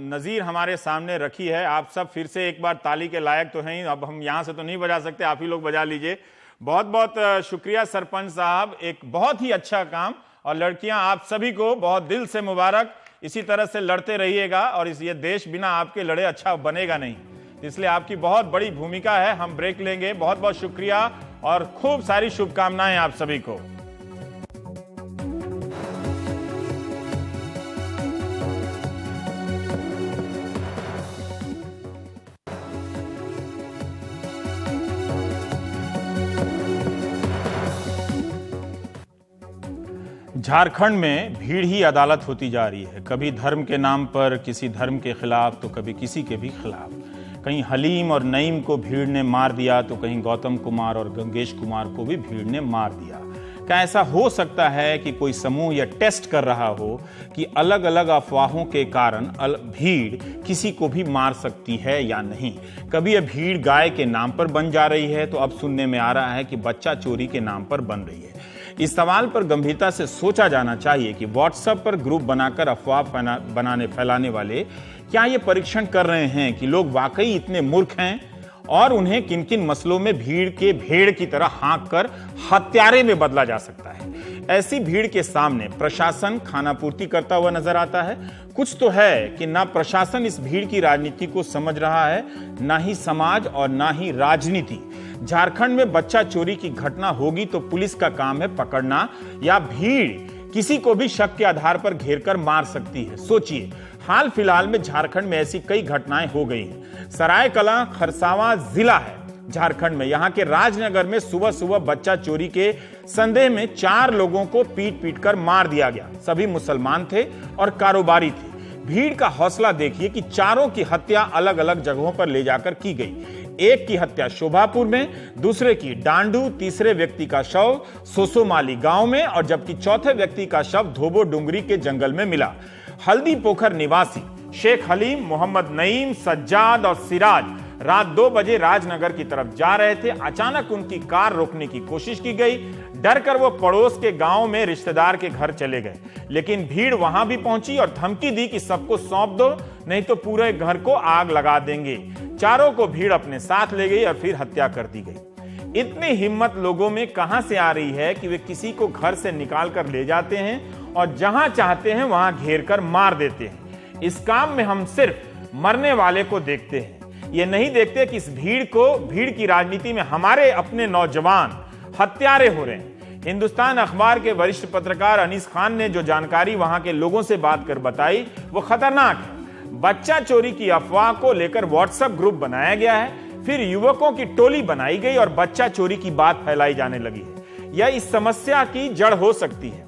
नज़ीर हमारे सामने रखी है। आप सब फिर से एक बार ताली के लायक तो हैं, अब हम यहाँ से तो नहीं बजा सकते, आप ही लोग बजा लीजिए। बहुत बहुत शुक्रिया सरपंच साहब, एक बहुत ही अच्छा काम। और लड़कियां, आप सभी को बहुत दिल से मुबारक, इसी तरह से लड़ते रहिएगा और ये देश बिना आपके लड़े अच्छा बनेगा नहीं, इसलिए आपकी बहुत बड़ी भूमिका है। हम ब्रेक लेंगे। बहुत बहुत शुक्रिया और खूब सारी शुभकामनाएं आप सभी को। झारखंड में भीड़ ही अदालत होती जा रही है, कभी धर्म के नाम पर किसी धर्म के खिलाफ तो कभी किसी के भी खिलाफ। कहीं हलीम और नईम को भीड़ ने मार दिया तो कहीं गौतम कुमार और गंगेश कुमार को भी भीड़ ने मार दिया। क्या ऐसा हो सकता है कि कोई समूह यह टेस्ट कर रहा हो कि अलग अलग अफवाहों के कारण भीड़ किसी को भी मार सकती है या नहीं? कभी यह भीड़ गाय के नाम पर बन जा रही है तो अब सुनने में आ रहा है कि बच्चा चोरी के नाम पर बन रही है। इस सवाल पर गंभीरता से सोचा जाना चाहिए कि व्हाट्सएप पर ग्रुप बनाकर अफवाह फैलाने वाले क्या ये परीक्षण कर रहे हैं कि लोग वाकई इतने मूर्ख हैं और उन्हें किन किन मसलों में भीड़ के भेड़ की तरह हाँक कर हत्यारे में बदला जा सकता है। ऐसी भीड़ के सामने प्रशासन खानापूर्ति करता हुआ नजर आता है। कुछ तो है कि ना प्रशासन इस भीड़ की राजनीति को समझ रहा है, ना ही समाज और ना ही राजनीति। झारखंड में बच्चा चोरी की घटना होगी तो पुलिस का काम है पकड़ना, या भीड़ किसी को भी शक के आधार पर घेरकर मार सकती है? सोचिए, हाल फिलहाल में झारखंड में ऐसी कई घटनाएं हो गई हैं। सरायकला खरसावां जिला है झारखंड में, यहाँ के राजनगर में सुबह सुबह बच्चा चोरी के संदेह में 4 लोगों को पीट पीट कर मार दिया गया। सभी मुसलमान थे और कारोबारी थे। भीड़ का हौसला देखिए कि चारों की हत्या अलग अलग जगहों पर ले जाकर की गई। एक की हत्या शोभापुर में, दूसरे की डांडू, तीसरे व्यक्ति का शव सोसोमाली गांव में और जबकि चौथे व्यक्ति का शव धोबो डुंगरी के जंगल में मिला। हल्दी पोखर निवासी शेख हलीम, मोहम्मद नईम, सज्जाद और सिराज रात 2 बजे राजनगर की तरफ जा रहे थे। अचानक उनकी कार रोकने की कोशिश की गई। डर कर वो पड़ोस के गांव में रिश्तेदार के घर चले गए, लेकिन भीड़ वहां भी पहुंची और धमकी दी कि सबको सौंप दो, नहीं तो पूरे घर को आग लगा देंगे। चारों को भीड़ अपने साथ ले गई और फिर हत्या कर दी गई। इतनी हिम्मत लोगों में कहां से आ रही है कि वे किसी को घर से निकाल कर ले जाते हैं और जहां चाहते हैं वहां घेर कर मार देते हैं। इस काम में हम सिर्फ मरने वाले को देखते हैं, ये नहीं देखते कि इस भीड़ की राजनीति में हमारे अपने नौजवान हत्यारे हो रहे हैं। हिंदुस्तान अखबार के वरिष्ठ पत्रकार अनीस खान ने जो जानकारी वहां के लोगों से बात कर बताई वो खतरनाक है। बच्चा चोरी की अफवाह को लेकर व्हाट्सएप ग्रुप बनाया गया है, फिर युवकों की टोली बनाई गई और बच्चा चोरी की बात फैलाई जाने लगी है। यह इस समस्या की जड़ हो सकती है।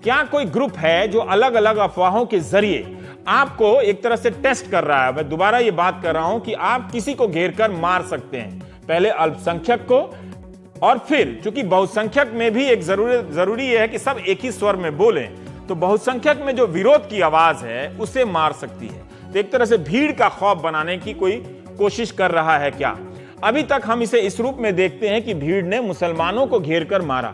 क्या कोई ग्रुप है जो अलग अलग अफवाहों के जरिए आपको एक तरह से टेस्ट कर रहा है? मैं दोबारा ये बात कर रहा हूं कि आप किसी को घेर कर मार सकते हैं, पहले अल्पसंख्यक को, और फिर चूंकि बहुसंख्यक में भी एक जरूरी है कि सब एक ही स्वर में बोलें, तो बहुसंख्यक में जो विरोध की आवाज है उसे मार सकती है। तो एक तरह से भीड़ का खौफ बनाने की कोई कोशिश कर रहा है क्या? अभी तक हम इसे इस रूप में देखते हैं कि भीड़ ने मुसलमानों को घेरकर मारा,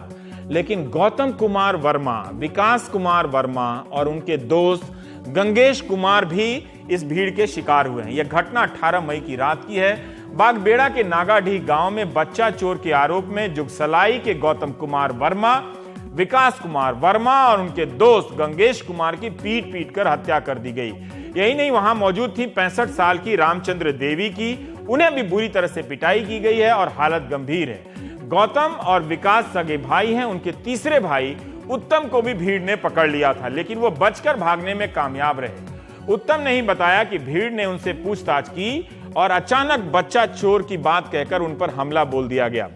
लेकिन गौतम कुमार वर्मा, विकास कुमार वर्मा और उनके दोस्त गंगेश कुमार भी इस भीड़ के शिकार हुए हैं। यह घटना 18 मई की रात की है। बागबेड़ा के नागाडीह गांव में बच्चा चोर के आरोप में जुगसलाई के गौतम कुमार वर्मा, विकास कुमार वर्मा और उनके दोस्त गंगेश कुमार की पीट पीट कर हत्या कर दी गई। यही नहीं, वहां मौजूद थी 65 साल की रामचंद्र देवी की, उन्हें भी बुरी तरह से पिटाई की गई है और हालत गंभीर है। गौतम और विकास सगे भाई हैं। उनके तीसरे भाई उत्तम को भी भीड़ ने पकड़ लिया था, लेकिन वो बचकर भागने में कामयाब रहे। उत्तम ने ही बताया कि भीड़ ने उनसे पूछताछ की और अचानक बच्चा चोर की बात कहकर उन पर हमला बोल दिया गया।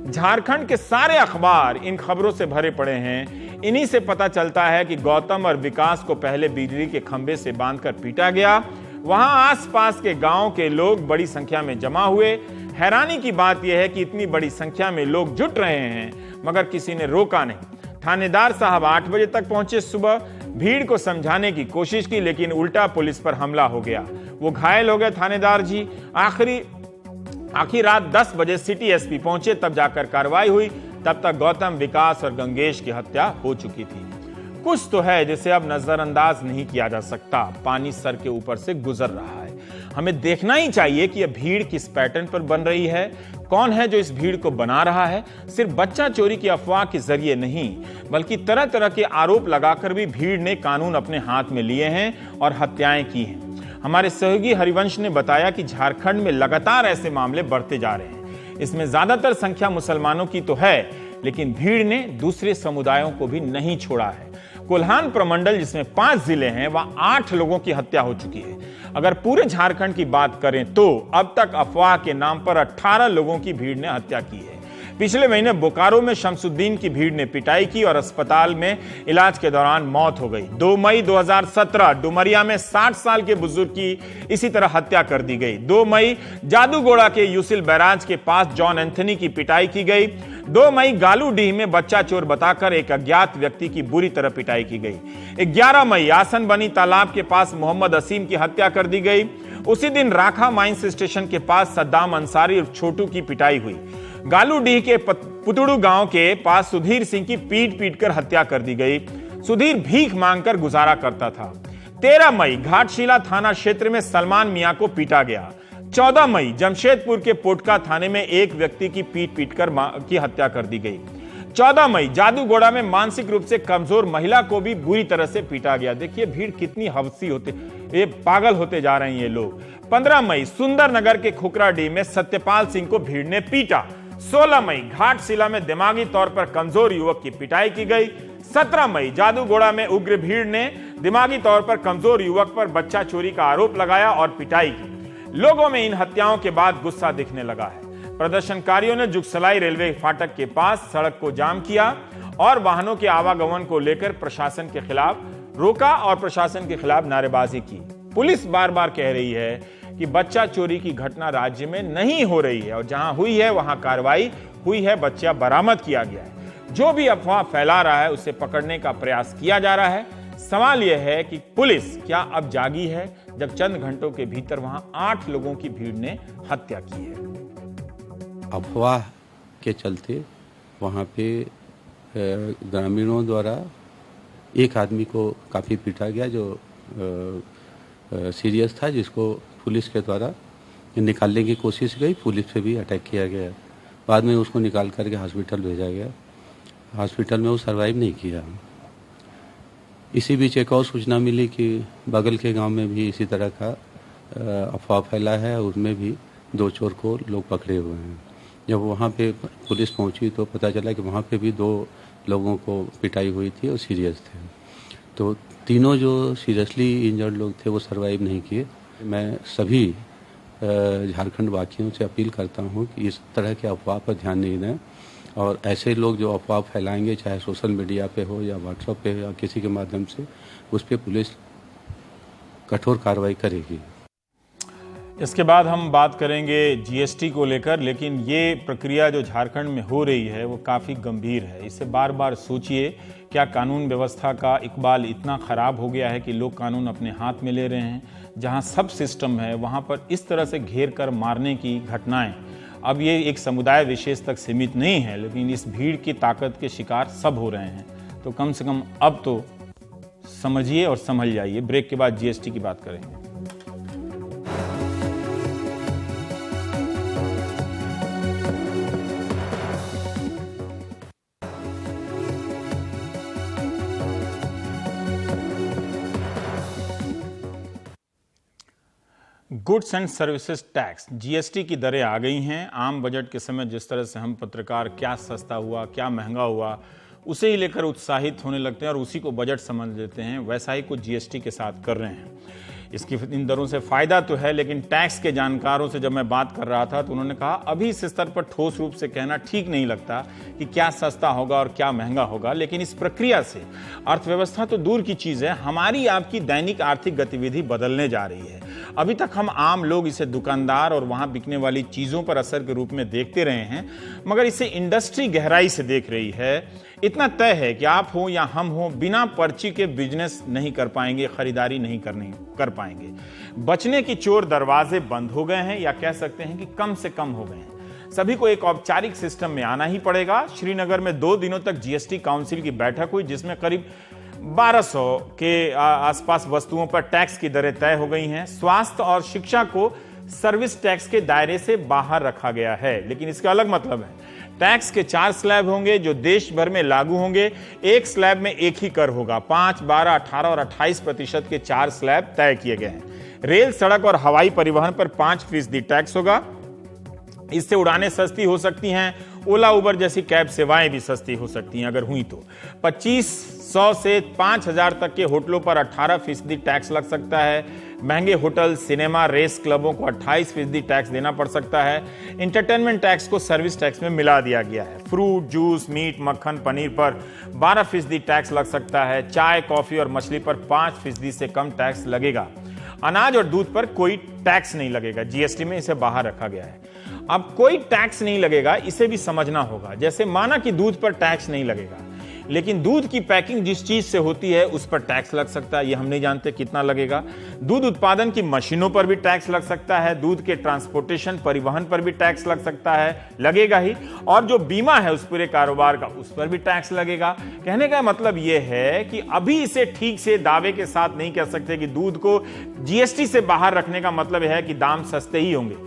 झारखंड के सारे अखबार इन खबरों से भरे पड़े हैं। इन्हीं से पता चलता है कि गौतम और विकास को पहले बिजली के खंभे से बांधकर पीटा गया। वहां आसपास के गांव के लोग बड़ी संख्या में जमा हुए। हैरानी की बात यह है कि इतनी बड़ी संख्या में लोग जुट रहे हैं, मगर किसी ने रोका नहीं। थानेदार साहब 8 बजे तक पहुंचे सुबह, भीड़ को समझाने की कोशिश की, लेकिन उल्टा पुलिस पर हमला हो गया। वो घायल हो गए थानेदार जी। आखिर रात 10 बजे सिटी एसपी पहुंचे, तब जाकर कार्रवाई हुई। तब तक गौतम, विकास और गंगेश की हत्या हो चुकी थी। कुछ तो है जिसे अब नजरअंदाज नहीं किया जा सकता। पानी सर के ऊपर से गुजर रहा है। हमें देखना ही चाहिए कि यह भीड़ किस पैटर्न पर बन रही है, कौन है जो इस भीड़ को बना रहा है। सिर्फ बच्चा चोरी की अफवाह के जरिए नहीं, बल्कि तरह तरह के आरोप लगाकर भी भीड़ ने कानून अपने हाथ में लिए हैं और हत्याएं की हैं। हमारे सहयोगी हरिवंश ने बताया कि झारखंड में लगातार ऐसे मामले बढ़ते जा रहे हैं। इसमें ज्यादातर संख्या मुसलमानों की तो है, लेकिन भीड़ ने दूसरे समुदायों को भी नहीं छोड़ा है। कोल्हान प्रमंडल, जिसमें 5 जिले हैं, वहां 8 लोगों की हत्या हो चुकी है। अगर पूरे झारखंड की बात करें तो अब तक अफवाह के नाम पर 18 लोगों की भीड़ ने हत्या की है। पिछले महीने बोकारो में शमसुद्दीन की भीड़ ने पिटाई की और अस्पताल में इलाज के दौरान मौत हो गई। 2 मई 2017 डुमरिया में 60 साल के बुजुर्ग की इसी तरह हत्या कर दी गई। 2 मई जादूगोड़ा के यूसिल बैराज के पास जॉन एंथनी की पिटाई की गई। 2 मई गालूडीह में बच्चा चोर बताकर एक अज्ञात व्यक्ति की बुरी तरह पिटाई की गई। 11 मई आसन बनी तालाब के पास मोहम्मद असीम की हत्या कर दी गई। उसी दिन राखा माइंस स्टेशन के पास सद्दाम अंसारी और छोटू की पिटाई हुई। गालूडीह के पुतुड़ू गांव के पास सुधीर सिंह की पीट पीट कर हत्या कर दी गई। सुधीर भीख मांगकर गुजारा करता था। 13 मई घाटशिला थाना क्षेत्र में सलमान मियां को पीटा गया। 14 मई जमशेदपुर के पोटका थाने में एक व्यक्ति की पीट पीट कर की हत्या कर दी गई। 14 मई जादूगोड़ा में मानसिक रूप से कमजोर महिला को भी बुरी तरह से पीटा गया। देखिए भीड़ कितनी हवसी होते, ये पागल होते जा रहे हैं ये लोग। 15 मई सुंदरनगर के खुकराडीह में सत्यपाल सिंह को भीड़ ने पीटा। 16 मई घाटशिला में दिमागी तौर पर कमजोर युवक की पिटाई की गई। 17 मई जादूगोड़ा में उग्र भीड़ ने दिमागी तौर पर कमजोर युवक पर बच्चा चोरी का आरोप लगाया और पिटाई की। लोगों में इन हत्याओं के बाद गुस्सा दिखने लगा है। प्रदर्शनकारियों ने जुगसलाई रेलवे फाटक के पास सड़क को जाम किया और वाहनों के आवागमन को लेकर प्रशासन के खिलाफ रोका और प्रशासन के खिलाफ नारेबाजी की। पुलिस बार बार कह रही है कि बच्चा चोरी की घटना राज्य में नहीं हो रही है और जहां हुई है वहां कार्रवाई हुई है, बच्चा बरामद किया गया है। जो भी अफवाह फैला रहा है उसे पकड़ने का प्रयास किया जा रहा है। सवाल यह है कि पुलिस क्या अब जागी है, जब चंद घंटों के भीतर वहां 8 लोगों की भीड़ ने हत्या की है। अफवाह के चलते वहाँ पे ग्रामीणों द्वारा एक आदमी को काफ़ी पीटा गया जो सीरियस था, जिसको पुलिस के द्वारा निकालने की कोशिश गई। पुलिस पे भी अटैक किया गया। बाद में उसको निकाल करके हॉस्पिटल भेजा गया। हॉस्पिटल में वो सर्वाइव नहीं किया। इसी बीच एक और सूचना मिली कि बगल के गांव में भी इसी तरह का अफवाह फैला है, उसमें भी 2 चोर को लोग पकड़े हुए हैं। जब वहाँ पे पुलिस पहुँची तो पता चला कि वहाँ पे भी 2 लोगों को पिटाई हुई थी और सीरियस थे। तो तीनों जो सीरियसली इंजर्ड लोग थे वो सर्वाइव नहीं किए। मैं सभी झारखंड वासियों से अपील करता हूँ कि इस तरह के अफवाह पर ध्यान नहीं दें और ऐसे लोग जो अफवाह फैलाएंगे, चाहे सोशल मीडिया पे हो या व्हाट्सएप पे या किसी के माध्यम से, उस पर पुलिस कठोर कार्रवाई करेगी। इसके बाद हम बात करेंगे जीएसटी को लेकर, लेकिन ये प्रक्रिया जो झारखंड में हो रही है वो काफ़ी गंभीर है। इसे बार बार सोचिए, क्या कानून व्यवस्था का इकबाल इतना ख़राब हो गया है कि लोग कानून अपने हाथ में ले रहे हैं? जहां सब सिस्टम है वहां पर इस तरह से घेर कर मारने की घटनाएं, अब ये एक समुदाय विशेष तक सीमित नहीं है, लेकिन इस भीड़ की ताकत के शिकार सब हो रहे हैं। तो कम से कम अब तो समझिए और समझ जाइए। ब्रेक के बाद जीएसटी की बात करेंगे। Goods and services tax GST की दरें आ गई हैं। आम बजट के समय जिस तरह से हम पत्रकार क्या सस्ता हुआ, क्या महंगा हुआ, उसे ही लेकर उत्साहित होने लगते हैं और उसी को बजट समझ लेते हैं, वैसा ही कुछ जीएसटी के साथ कर रहे हैं। इसकी इन दरों से फ़ायदा तो है, लेकिन टैक्स के जानकारों से जब मैं बात कर रहा था तो उन्होंने कहा अभी इस स्तर पर ठोस रूप से कहना ठीक नहीं लगता कि क्या सस्ता होगा और क्या महंगा होगा, लेकिन इस प्रक्रिया से अर्थव्यवस्था तो दूर की चीज़ है, हमारी आपकी दैनिक आर्थिक गतिविधि बदलने जा रही है। अभी तक हम आम लोग इसे दुकानदार और वहाँ बिकने वाली चीज़ों पर असर के रूप में देखते रहे हैं, मगर इसे इंडस्ट्री गहराई से देख रही है। इतना तय है कि आप हो या हम हो, बिना पर्ची के बिजनेस नहीं कर पाएंगे, खरीदारी नहीं कर पाएंगे। बचने की चोर दरवाजे बंद हो गए हैं, या कह सकते हैं कि कम से कम हो गए हैं। सभी को एक औपचारिक सिस्टम में आना ही पड़ेगा। श्रीनगर में 2 दिनों तक जीएसटी काउंसिल की बैठक हुई, जिसमें करीब 1200 के आसपास वस्तुओं पर टैक्स की दरें तय हो गई हैं। स्वास्थ्य और शिक्षा को सर्विस टैक्स के दायरे से बाहर रखा गया है, लेकिन इसका अलग मतलब है। टैक्स के 4 स्लैब होंगे जो देश भर में लागू होंगे। एक स्लैब में एक ही कर होगा। 5, 12, 18 और 28% के 4 स्लैब तय किए गए हैं। रेल, सड़क और हवाई परिवहन पर 5% टैक्स होगा। इससे उड़ानें सस्ती हो सकती हैं। ओला, उबर जैसी कैब सेवाएं भी सस्ती हो सकती हैं अगर हुई तो। 2500 से 5000 तक के होटलों पर 18% टैक्स लग सकता है। महंगे होटल, सिनेमा, रेस क्लबों को 28% टैक्स देना पड़ सकता है। इंटरटेनमेंट टैक्स को सर्विस टैक्स में मिला दिया गया है। फ्रूट, जूस, मीट, मक्खन, पनीर पर 12% टैक्स लग सकता है। चाय, कॉफी और मछली पर 5% से कम टैक्स लगेगा। अनाज और दूध पर कोई टैक्स नहीं लगेगा। जीएसटी में इसे बाहर रखा गया है। अब कोई टैक्स नहीं लगेगा, इसे भी समझना होगा। जैसे माना कि दूध पर टैक्स नहीं लगेगा, लेकिन दूध की पैकिंग जिस चीज से होती है उस पर टैक्स लग सकता है। ये हम नहीं जानते कितना लगेगा। दूध उत्पादन की मशीनों पर भी टैक्स लग सकता है। दूध के ट्रांसपोर्टेशन, परिवहन पर भी टैक्स लग सकता है, लगेगा ही। और जो बीमा है उस पूरे कारोबार का, उस पर भी टैक्स लगेगा। कहने का मतलब ये है कि अभी इसे ठीक से दावे के साथ नहीं कह सकते कि दूध को जीएसटी से बाहर रखने का मतलब है कि दाम सस्ते ही होंगे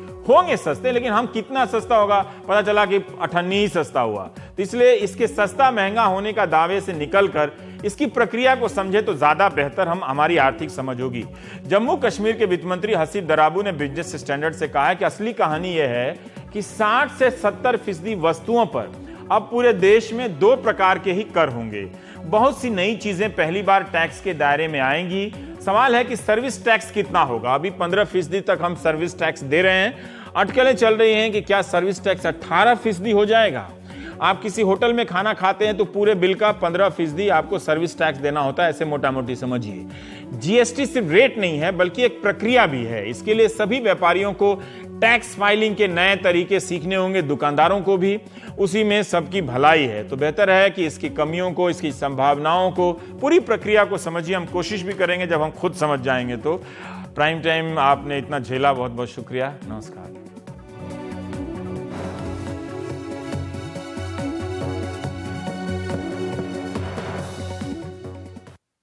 सस्ते, लेकिन हम कितना सस्ता होगा, पता चला कि 98 ही सस्ता हुआ। तो इसलिए इसके सस्ता महंगा होने का दावे से निकलकर इसकी प्रक्रिया को समझे तो ज्यादा बेहतर हमारी आर्थिक समझ होगी। जम्मू कश्मीर के वित्त मंत्री हसीब दराबू ने बिजनेस स्टैंडर्ड से कहा है कि असली कहानी यह है कि 60 से 70% वस्तुओं पर अब पूरे देश में 2 प्रकार के ही कर होंगे। बहुत सी नई चीजें पहली बार टैक्स के दायरे में आएंगी। सवाल है कि सर्विस टैक्स कितना होगा। अभी 15% तक हम सर्विस टैक्स दे रहे हैं। अटकलें चल रही हैं कि क्या सर्विस टैक्स 18% हो जाएगा। आप किसी होटल में खाना खाते हैं तो पूरे बिल का 15% आपको सर्विस टैक्स देना होता है, ऐसे मोटा मोटी समझिए। जीएसटी सिर्फ रेट नहीं है बल्कि एक प्रक्रिया भी है। इसके लिए सभी व्यापारियों को टैक्स फाइलिंग के नए तरीके सीखने होंगे, दुकानदारों को भी। उसी में सबकी भलाई है। तो बेहतर है कि इसकी कमियों को, इसकी संभावनाओं को, पूरी प्रक्रिया को समझिए। हम कोशिश भी करेंगे जब हम खुद समझ जाएंगे तो। प्राइम टाइम आपने इतना झेला, बहुत बहुत शुक्रिया। नमस्कार।